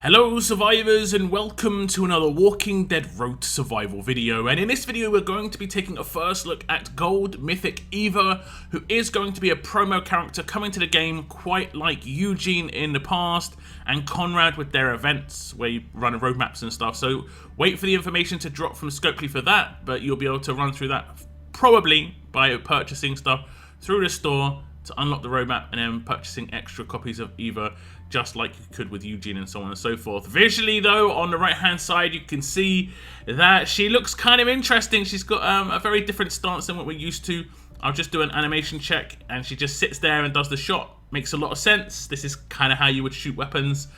Hello survivors and welcome to another Walking Dead Road to Survival video, and in this video we're going to be taking a first look at Gold Mythic Eva, who is going to be a promo character coming to the game quite like Eugene in the past and Konrad with their events where you run roadmaps and stuff. So wait for the information to drop from Scopely for that, but you'll be able to run through that probably by purchasing stuff through the store to unlock the roadmap and then purchasing extra copies of Eva just like you could with Eugene and so on and so forth. Visually though, on the right hand side you can see that she looks kind of interesting. She's got a very different stance than what we're used to. I'll just do an animation check and she just sits there and does the shot. Makes a lot of sense. This is kind of how you would shoot weapons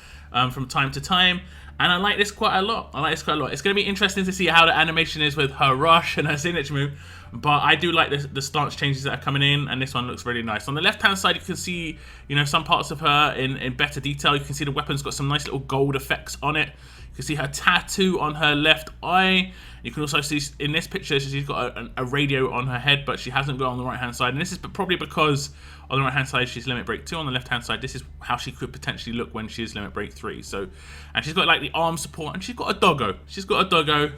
from time to time. And I like this quite a lot. It's going to be interesting to see how the animation is with her rush and her signature move. But I do like the stance changes that are coming in, and this one looks really nice. On the left-hand side, you can see, some parts of her in better detail. You can see the weapon's got some nice little gold effects on it. You can see her tattoo on her left eye. You can also see in this picture she's got a radio on her head, but she hasn't got it on the right-hand side. And this is probably because on the right-hand side she's Limit Break 2. On the left-hand side, this is how she could potentially look when she is Limit Break 3. So, and she's got like the arm support, and she's got a doggo.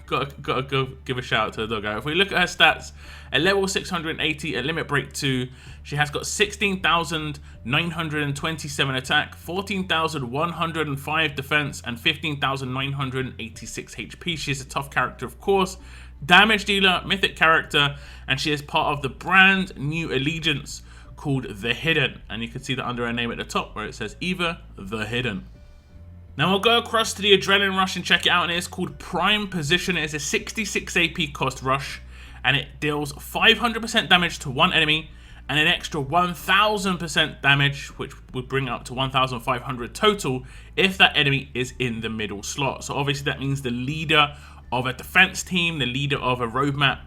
Got to go give a shout out to the doggo. If we look at her stats, at level 680 at Limit Break 2, she has got 16,927 attack, 14,105 defense, and 15,986 HP. She's a tough character, of course. Damage dealer, mythic character, and she is part of the brand new allegiance called The Hidden. And you can see that under her name at the top where it says Eva The Hidden. Now we'll go across to the Adrenaline Rush and check it out, and it's called Prime Position. It is a 66 AP cost rush, and it deals 500% damage to one enemy and an extra 1000% damage, which would bring up to 1500 total if that enemy is in the middle slot. So obviously that means the leader of a defense team, the leader of a roadmap,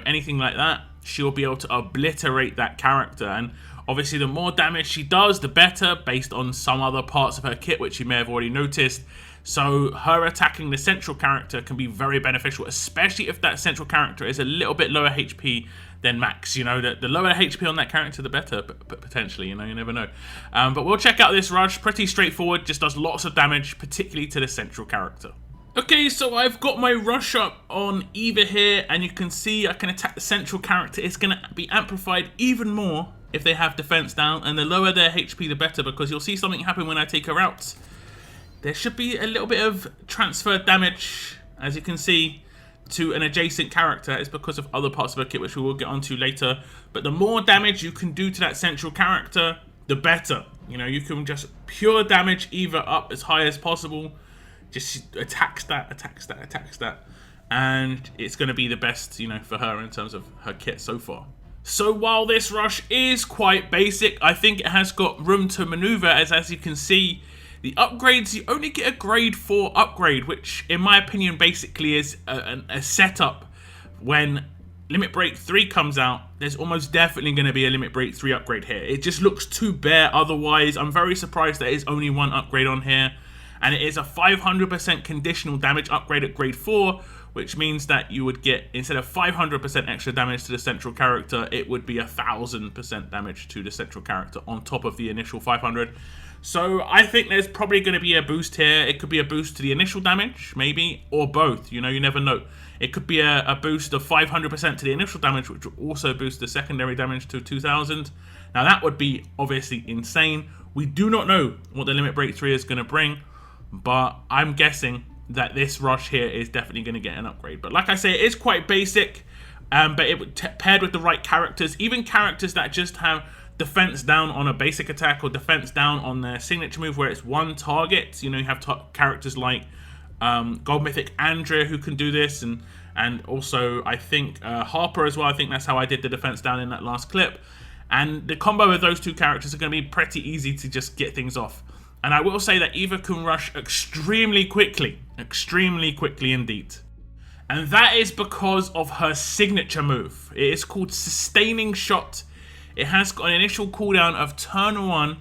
anything like that, she'll be able to obliterate that character. And obviously the more damage she does, the better, based on some other parts of her kit which you may have already noticed. So her attacking the central character can be very beneficial, especially if that central character is a little bit lower HP than Max. The lower HP on that character, the better, potentially. You never know. But we'll check out this rush. Pretty straightforward, just does lots of damage, particularly to the central character. Okay, so I've got my rush up on Eva here, and you can see I can attack the central character. It's going to be amplified even more if they have defense down, and the lower their HP, the better, because you'll see something happen when I take her out. There should be a little bit of transfer damage, as you can see, to an adjacent character. It's because of other parts of her kit, which we will get onto later. But the more damage you can do to that central character, the better. You can just pure damage Eva up as high as possible. Just attacks that. And it's going to be the best, for her in terms of her kit so far. So while this rush is quite basic, I think it has got room to maneuver, as you can see. The upgrades, you only get a grade 4 upgrade, which in my opinion basically is a setup. When Limit Break 3 comes out, there's almost definitely going to be a Limit Break 3 upgrade here. It just looks too bare otherwise. I'm very surprised there is only one upgrade on here. And it is a 500% conditional damage upgrade at grade 4, which means that you would get, instead of 500% extra damage to the central character, it would be 1000% damage to the central character on top of the initial 500. So I think there's probably going to be a boost here. It could be a boost to the initial damage, maybe, or both. You never know. It could be a boost of 500% to the initial damage, which will also boost the secondary damage to 2000. Now that would be obviously insane. We do not know what the Limit Break 3 is going to bring, but I'm guessing that this rush here is definitely going to get an upgrade. But like I say, it is quite basic, but it paired with the right characters, even characters that just have defense down on a basic attack or defense down on their signature move where it's one target. You have characters like Gold Mythic Andrea who can do this, and also I think Harper as well. I think that's how I did the defense down in that last clip. And the combo of those two characters are going to be pretty easy to just get things off. And I will say that Eva can rush extremely quickly indeed. And that is because of her signature move. It is called Sustaining Shot. It has got an initial cooldown of turn 1,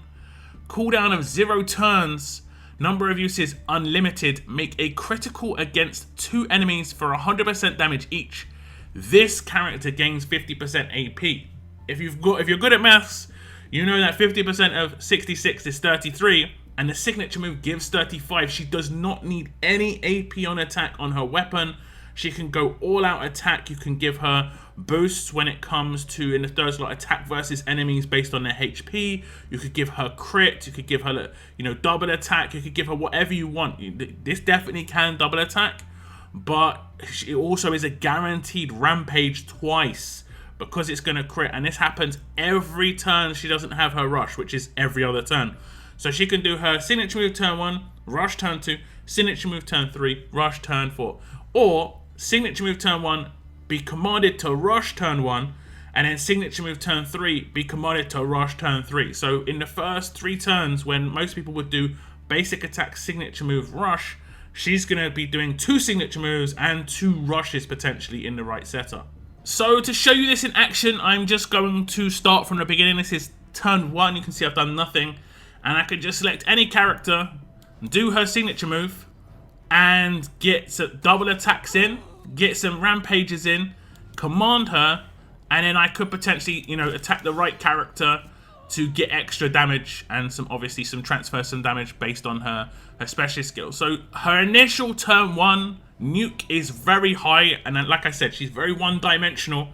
cooldown of 0 turns, number of uses unlimited, make a critical against 2 enemies for 100% damage each. This character gains 50% AP. If you're good at maths, you know that 50% of 66 is 33, and the signature move gives 35. She does not need any AP on attack on her weapon. She can go all out attack. You can give her boosts when it comes to, in the third slot, attack versus enemies based on their HP. You could give her crit. You could give her, you know, double attack. You could give her whatever you want. This definitely can double attack, but it also is a guaranteed rampage twice because it's going to crit, and this happens every turn she doesn't have her rush, which is every other turn. So she can do her signature move turn 1, rush turn 2, signature move turn 3, rush turn 4. Or signature move turn 1, be commanded to rush turn 1, and then signature move turn 3, be commanded to rush turn 3. So in the first 3 turns, when most people would do basic attack, signature move, rush, she's going to be doing 2 signature moves and 2 rushes potentially in the right setup. So to show you this in action, I'm just going to start from the beginning. This is turn 1. You can see I've done nothing. And I can just select any character, do her signature move, and get some double attacks in, get some rampages in, command her, and then I could potentially, you know, attack the right character to get extra damage and obviously some transfer some damage based on her specialist skill. So her initial turn 1 nuke is very high, and then, like I said, she's very one-dimensional.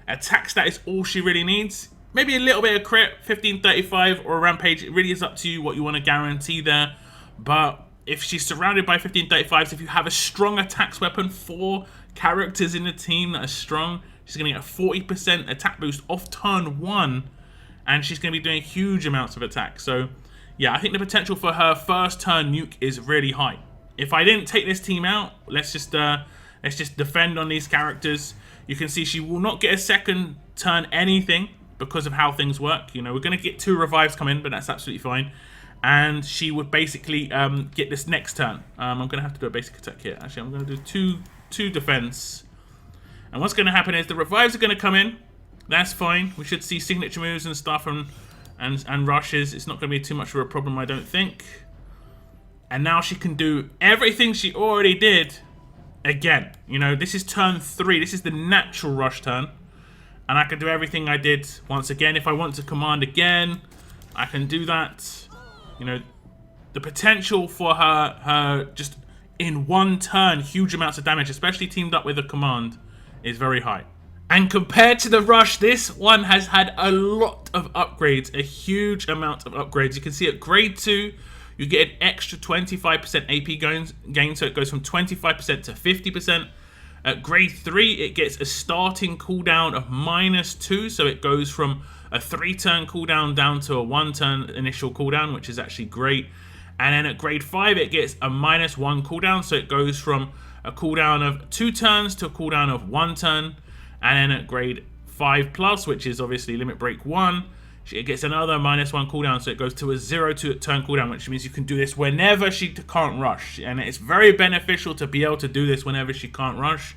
Attack stat is all she really needs. Maybe a little bit of crit, 1535 or a rampage. It really is up to you what you want to guarantee there. But if she's surrounded by 1535s, if you have a strong attacks weapon, 4 characters in the team that are strong, she's going to get a 40% attack boost off turn 1. And she's going to be doing huge amounts of attack. So yeah, I think the potential for her first turn nuke is really high. If I didn't take this team out, let's just defend on these characters. You can see she will not get a second turn anything because of how things work. You know, we're going to get 2 revives come in, but that's absolutely fine. And she would basically get this next turn. I'm going to have to do a basic attack here. Actually, I'm going to do two defense. And what's going to happen is the revives are going to come in. That's fine. We should see signature moves and stuff and rushes. It's not going to be too much of a problem, I don't think. And now she can do everything she already did again. You know, this is turn 3. This is the natural rush turn. And I can do everything I did once again. If I want to command again, I can do that. You know, the potential for her just in one turn, huge amounts of damage, especially teamed up with a command, is very high. And compared to the rush, this one has had a lot of upgrades, a huge amount of upgrades. You can see at grade 2, you get an extra 25% AP gain, so it goes from 25% to 50%. At grade 3, it gets a starting cooldown of -2, so it goes from a 3-turn cooldown down to a 1-turn initial cooldown, which is actually great. And then at grade 5, it gets a -1 cooldown, so it goes from a cooldown of 2 turns to a cooldown of 1 turn. And then at grade 5+, which is obviously limit break 1, it gets another -1 cooldown, so it goes to a 0-turn cooldown, which means you can do this whenever she can't rush. And it's very beneficial to be able to do this whenever she can't rush,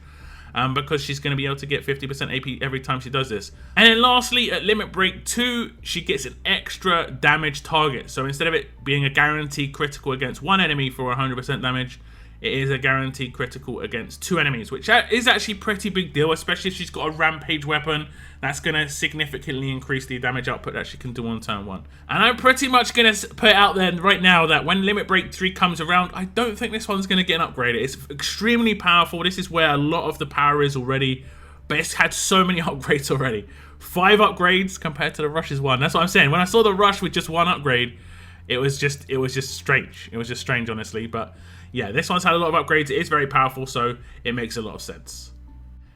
because she's going to be able to get 50% AP every time she does this. And then lastly, at limit break 2, she gets an extra damage target. So instead of it being a guaranteed critical against 1 enemy for 100% damage, it is a guaranteed critical against 2 enemies, which is actually a pretty big deal, especially if she's got a rampage weapon. That's going to significantly increase the damage output that she can do on turn 1. And I'm pretty much going to put it out there right now that when Limit Break 3 comes around, I don't think this one's going to get an upgrade. It's extremely powerful. This is where a lot of the power is already, but it's had so many upgrades already. 5 upgrades compared to the Rush's 1. That's what I'm saying. When I saw the Rush with just 1 upgrade, it was just strange. It was just strange, honestly. But yeah, this one's had a lot of upgrades. It is very powerful, so it makes a lot of sense.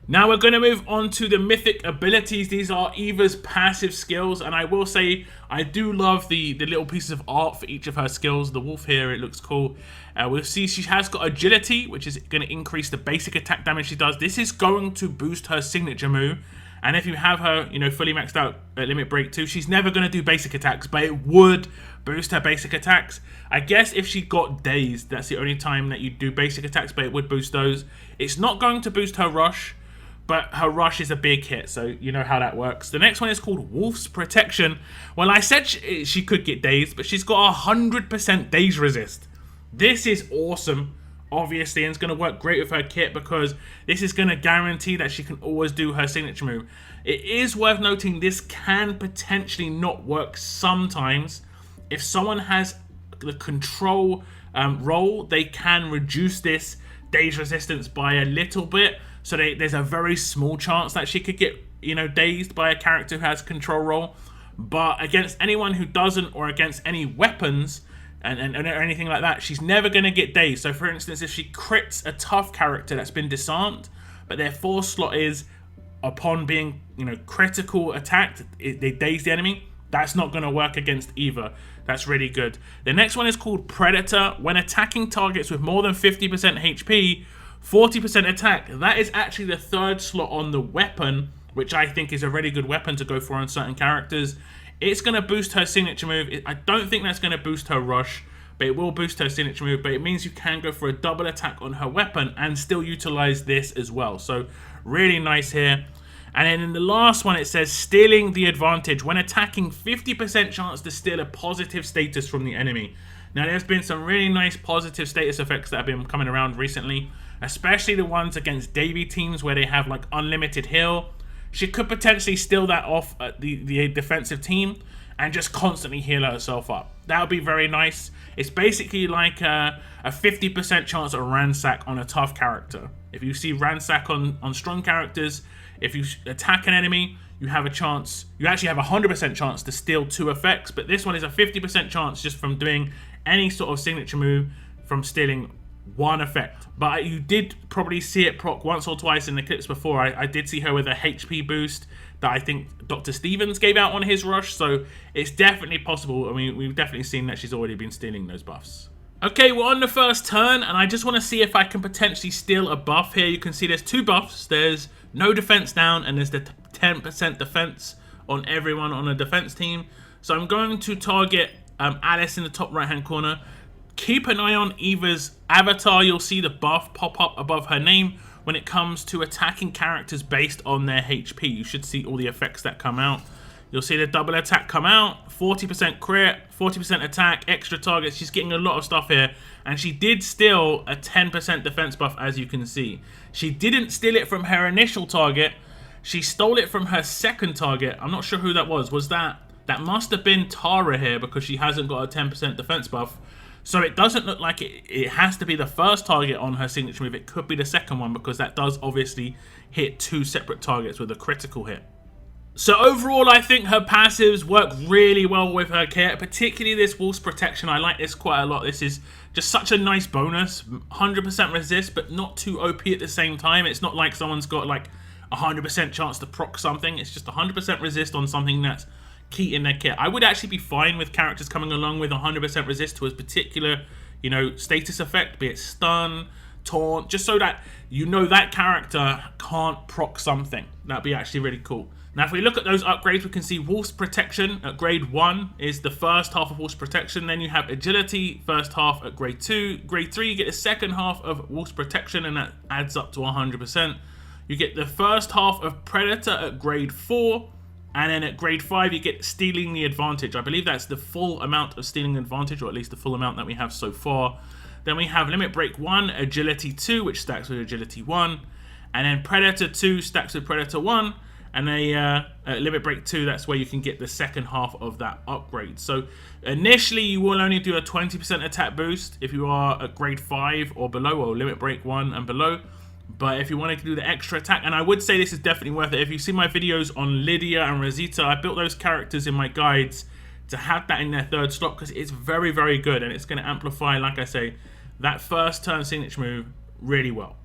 Now we're going to move on to the Mythic Abilities. These are Eva's passive skills, and I will say I do love the little pieces of art for each of her skills. The wolf here, it looks cool. We'll see she has got Agility, which is going to increase the basic attack damage she does. This is going to boost her signature move, and if you have her, you know, fully maxed out at Limit Break 2, she's never going to do basic attacks, but it would boost her basic attacks. I guess if she got Dazed, that's the only time that you do basic attacks, but it would boost those. It's not going to boost her Rush, but her Rush is a big hit, so you know how that works. The next one is called Wolf's Protection. Well, I said she could get Dazed, but she's got 100% Daze Resist. This is awesome, obviously, and it's going to work great with her kit because this is going to guarantee that she can always do her signature move. It is worth noting this can potentially not work sometimes. If someone has the control role, they can reduce this daze resistance by a little bit. So there's a very small chance that she could get, you know, dazed by a character who has control role. But against anyone who doesn't, or against any weapons and or anything like that, she's never going to get dazed. So for instance, if she crits a tough character that's been disarmed, but their force slot is upon being, you know, critical attacked, they daze the enemy, that's not going to work against Eva. That's really good. The next one is called Predator. When attacking targets with more than 50% HP, 40% attack. That is actually the third slot on the weapon, which I think is a really good weapon to go for on certain characters. It's going to boost her signature move. I don't think that's going to boost her rush, but it will boost her signature move. But it means you can go for a double attack on her weapon and still utilize this as well. So really nice here. And then in the last one, it says stealing the advantage. When attacking, 50% chance to steal a positive status from the enemy. Now, there's been some really nice positive status effects that have been coming around recently, especially the ones against Davy teams where they have like unlimited heal. She could potentially steal that off the defensive team and just constantly heal herself up. That would be very nice. It's basically like a 50% chance of ransack on a tough character. If you see ransack on strong characters, if you attack an enemy, you have a chance, you actually have a 100% chance to steal 2 effects, but this one is a 50% chance just from doing any sort of signature move from stealing 1 effect. But you did probably see it proc once or twice in the clips before. I did see her with a HP boost that I think Dr. Stevens gave out on his rush, so it's definitely possible. I mean, we've definitely seen that she's already been stealing those buffs. Okay, we're on the first turn, and I just want to see if I can potentially steal a buff here. You can see there's 2 buffs. There's no defense down, and there's the 10% defense on everyone on a defense team. So I'm going to target Alice in the top right-hand corner. Keep an eye on Eva's avatar. You'll see the buff pop up above her name when it comes to attacking characters based on their HP. You should see all the effects that come out. You'll see the double attack come out, 40% crit, 40% attack, extra targets. She's getting a lot of stuff here. And she did steal a 10% defense buff, as you can see. She didn't steal it from her initial target. She stole it from her second target. I'm not sure who that was. That must have been Tara here, because she hasn't got a 10% defense buff. So it doesn't look like it has to be the first target on her signature move. It could be the second one, because that does obviously hit 2 separate targets with a critical hit. So overall, I think her passives work really well with her kit, particularly this Wolf's Protection. I like this quite a lot. This is just such a nice bonus. 100% resist, but not too OP at the same time. It's not like someone's got like 100% chance to proc something. It's just 100% resist on something that's key in their kit. I would actually be fine with characters coming along with 100% resist to a particular, you know, status effect, be it stun, taunt, just so that you know that character can't proc something. That'd be actually really cool. Now, if we look at those upgrades, we can see Wolf's Protection at grade 1 is the first half of Wolf's Protection. Then you have Agility, first half at grade 2. Grade 3, you get the second half of Wolf's Protection, and that adds up to 100%. You get the first half of Predator at grade 4. And then at grade 5, you get Stealing the Advantage. I believe that's the full amount of Stealing the Advantage, or at least the full amount that we have so far. Then we have Limit Break 1, Agility 2, which stacks with Agility 1. And then Predator 2 stacks with Predator 1. And Limit Break 2, that's where you can get the second half of that upgrade. So initially, you will only do a 20% attack boost if you are at grade 5 or below, or Limit Break 1 and below. But if you wanted to do the extra attack, and I would say this is definitely worth it. If you see my videos on Lydia and Rosita, I built those characters in my guides to have that in their third slot, because it's very, very good. And it's going to amplify, like I say, that first turn signature move really well.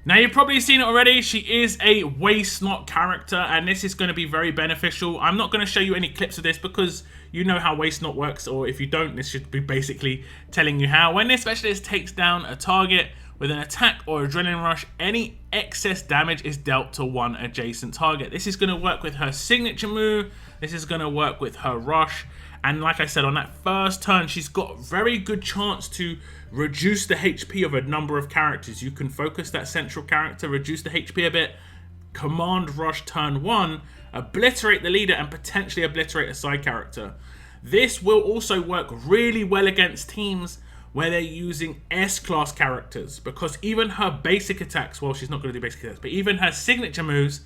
Now, you've probably seen it already. She is a waste not character, and this is going to be very beneficial. I'm not going to show you any clips of this because you know how waste not works, or if you don't, this should be basically telling you how. When this specialist takes down a target with an attack or adrenaline rush, any excess damage is dealt to one adjacent target. This is going to work with her signature move. This is going to work with her rush. And like I said, on that first turn, she's got a very good chance to reduce the HP of a number of characters. You can focus that central character, reduce the HP a bit, command rush turn 1, obliterate the leader, and potentially obliterate a side character. This will also work really well against teams where they're using S-class characters, because even her basic attacks, well, she's not going to do basic attacks, but even her signature moves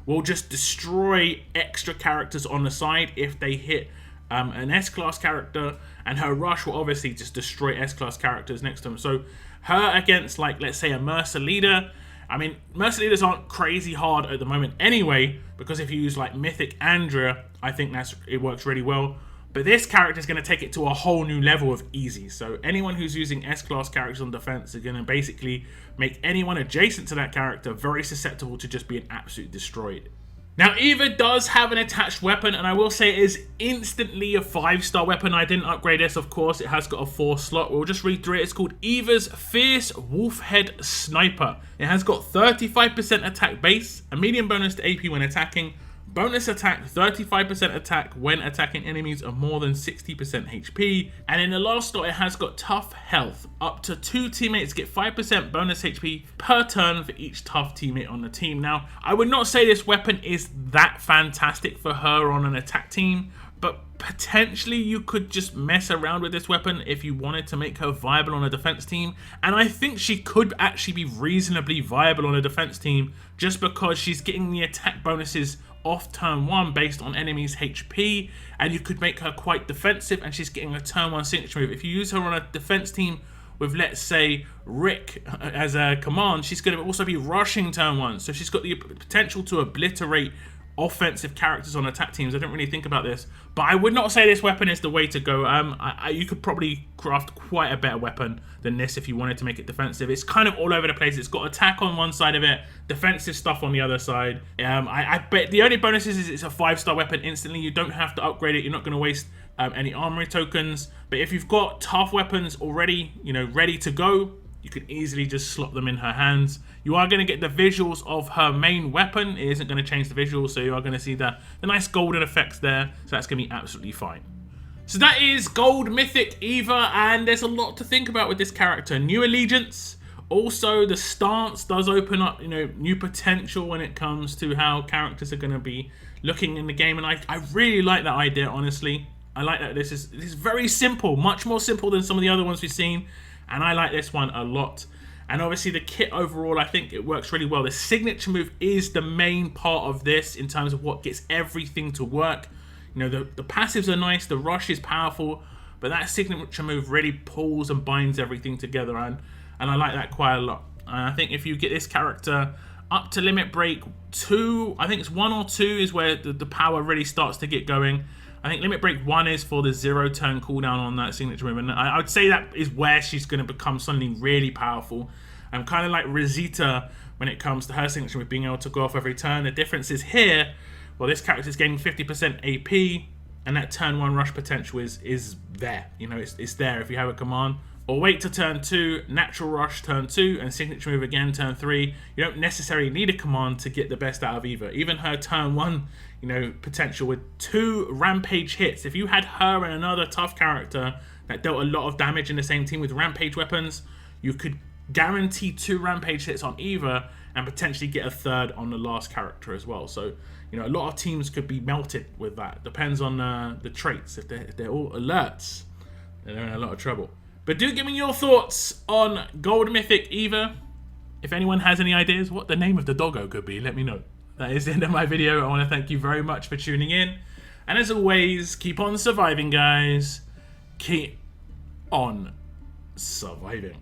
will just destroy extra characters on the side if they hit an S-class character, and her rush will obviously just destroy S-class characters next to them. So her against, like, let's say a Mercer leader. I mean, Mercer leaders aren't crazy hard at the moment anyway, because if you use like Mythic Andrea, I think it works really well. But this character is going to take it to a whole new level of easy. So anyone who's using S-class characters on defense are going to basically make anyone adjacent to that character very susceptible to just being absolutely destroyed. Now, Eva does have an attached weapon, and I will say it is instantly a 5-star weapon. I didn't upgrade this, of course. It has got a 4 slot. We'll just read through it. It's called Eva's Fierce Wolfhead Sniper. It has got 35% attack base, a medium bonus to AP when attacking, bonus attack, 35% attack when attacking enemies of more than 60% HP. And in the last slot, it has got tough health. Up to 2 teammates get 5% bonus HP per turn for each tough teammate on the team. Now, I would not say this weapon is that fantastic for her on an attack team, but potentially you could just mess around with this weapon if you wanted to make her viable on a defense team. And I think she could actually be reasonably viable on a defense team just because she's getting the attack bonuses off turn 1 based on enemies' HP, and you could make her quite defensive, and she's getting a turn 1 signature move. If you use her on a defense team with, let's say, Rick as a command, she's going to also be rushing turn 1, so she's got the potential to obliterate offensive characters on attack teams. I didn't really think about this, but I would not say this weapon is the way to go. You could probably craft quite a better weapon than this if you wanted to make it defensive. It's kind of all over the place. It's got attack on one side of it, defensive stuff on the other side. I bet the only bonus is it's a 5-star weapon instantly. You don't have to upgrade it. You're not going to waste any armory tokens. But if you've got tough weapons already, ready to go, you can easily just slot them in her hands. You are going to get the visuals of her main weapon. It isn't going to change the visuals, so you are going to see the nice golden effects there. So that's going to be absolutely fine. So that is Gold Mythic Eva, and there's a lot to think about with this character. New allegiance. Also, the stance does open up, new potential when it comes to how characters are going to be looking in the game. And I really like that idea, honestly. I like that this is very simple, much more simple than some of the other ones we've seen. And I like this one a lot. And obviously the kit overall, I think it works really well. The signature move is the main part of this in terms of what gets everything to work. The passives are nice, the rush is powerful, but that signature move really pulls and binds everything together. And I like that quite a lot. And I think if you get this character up to limit break 2, I think it's 1 or 2 is where the power really starts to get going. I think limit break 1 is for the 0-turn cooldown on that signature move, and I would say that is where she's going to become something really powerful. I'm kind of like Rosita when it comes to her signature move being able to go off every turn. The difference is here, well, this character is getting 50% AP, and that turn 1 rush potential is there. It's there if you have a command. Or wait to turn 2, natural rush turn 2, and signature move again turn 3. You don't necessarily need a command to get the best out of Eva. Even her turn 1, potential with 2 rampage hits. If you had her and another tough character that dealt a lot of damage in the same team with rampage weapons, you could guarantee 2 rampage hits on Eva and potentially get a 3rd on the last character as well. So, a lot of teams could be melted with that. Depends on the traits. If they're all alerts, then they're in a lot of trouble. But do give me your thoughts on Gold Mythic Eva. If anyone has any ideas what the name of the doggo could be, let me know. That is the end of my video. I want to thank you very much for tuning in. And as always, keep on surviving, guys. Keep on surviving.